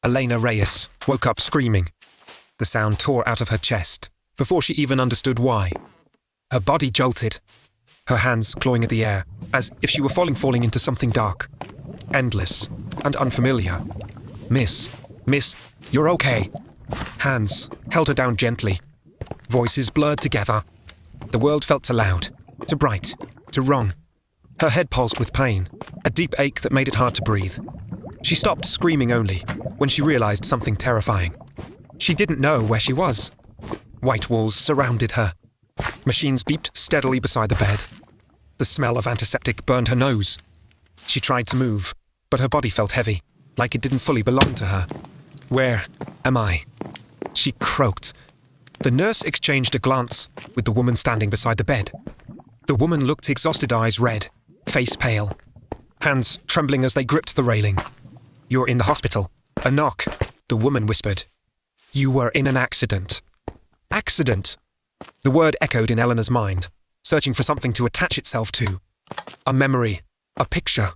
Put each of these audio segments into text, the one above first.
Elena Reyes woke up screaming. The sound tore out of her chest before she even understood why. Her body jolted, her hands clawing at the air, as if she were falling into something dark, endless and unfamiliar. Miss, you're okay. Hands held her down gently. Voices blurred together. The world felt too loud, too bright, too wrong. Her head pulsed with pain, a deep ache that made it hard to breathe. She stopped screaming only when she realized something terrifying. She didn't know where she was. White walls surrounded her. Machines beeped steadily beside the bed. The smell of antiseptic burned her nose. She tried to move, but her body felt heavy, like it didn't fully belong to her. Where am I? She croaked. The nurse exchanged a glance with the woman standing beside the bed. The woman looked exhausted, eyes red, face pale, hands trembling as they gripped the railing. "You're in the hospital." A knock. The woman whispered. "You were in an accident." Accident! The word echoed in Eleanor's mind, searching for something to attach itself to. A memory, a picture,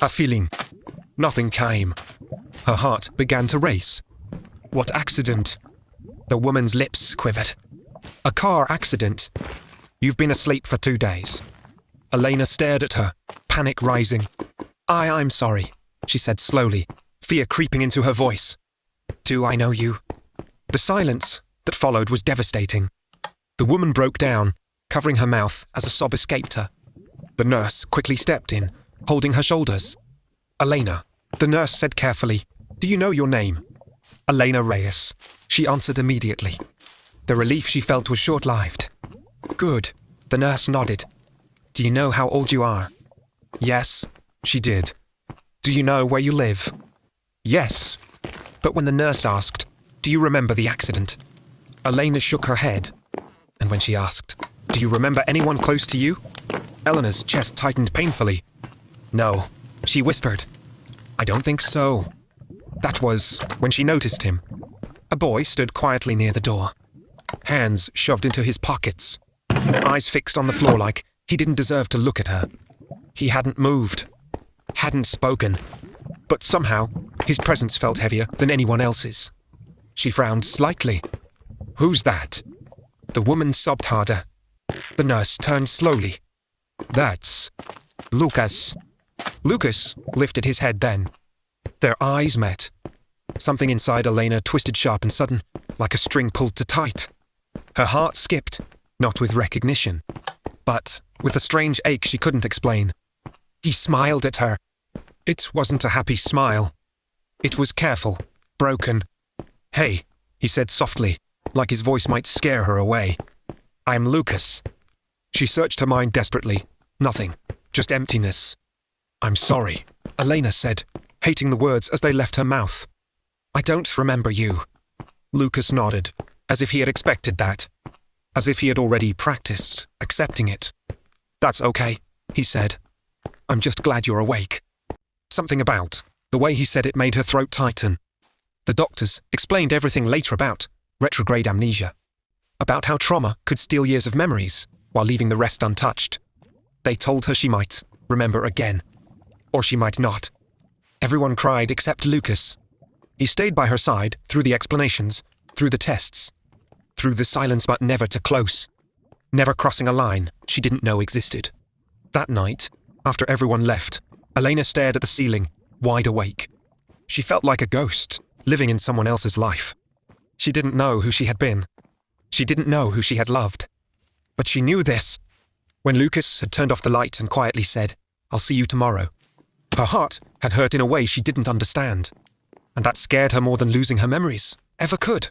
a feeling. Nothing came. Her heart began to race. What accident? The woman's lips quivered. A car accident. You've been asleep for 2 days. Elena stared at her, panic rising. I'm sorry, she said slowly, fear creeping into her voice. Do I know you? The silence that followed was devastating. The woman broke down, covering her mouth as a sob escaped her. The nurse quickly stepped in, holding her shoulders. Elena, the nurse said carefully, do you know your name? Elena Reyes, she answered immediately. The relief she felt was short-lived. Good, the nurse nodded. Do you know how old you are? Yes, she did. Do you know where you live? Yes. But when the nurse asked, do you remember the accident? Elena shook her head. And when she asked, do you remember anyone close to you? Eleanor's chest tightened painfully. No, she whispered. I don't think so. That was when she noticed him. A boy stood quietly near the door, hands shoved into his pockets, eyes fixed on the floor like he didn't deserve to look at her. He hadn't moved, hadn't spoken, but somehow his presence felt heavier than anyone else's. She frowned slightly. Who's that? The woman sobbed harder. The nurse turned slowly. That's Lucas. Lucas lifted his head then. Their eyes met. Something inside Elena twisted sharp and sudden, like a string pulled too tight. Her heart skipped, not with recognition, but with a strange ache she couldn't explain. He smiled at her. It wasn't a happy smile. It was careful, broken. Hey, he said softly, like his voice might scare her away. I'm Lucas. She searched her mind desperately. Nothing, just emptiness. I'm sorry, Elena said, hating the words as they left her mouth. I don't remember you. Lucas nodded, as if he had expected that, as if he had already practiced accepting it. That's okay, he said. I'm just glad you're awake. Something about the way he said it made her throat tighten. The doctors explained everything later about retrograde amnesia, about how trauma could steal years of memories while leaving the rest untouched. They told her she might remember again, or she might not. Everyone cried except Lucas. He stayed by her side through the explanations, through the tests, through the silence but never too close, never crossing a line she didn't know existed. That night, after everyone left, Elena stared at the ceiling, wide awake. She felt like a ghost, living in someone else's life. She didn't know who she had been. She didn't know who she had loved. But she knew this. When Lucas had turned off the light and quietly said, I'll see you tomorrow, her heart had hurt in a way she didn't understand. And that scared her more than losing her memories ever could.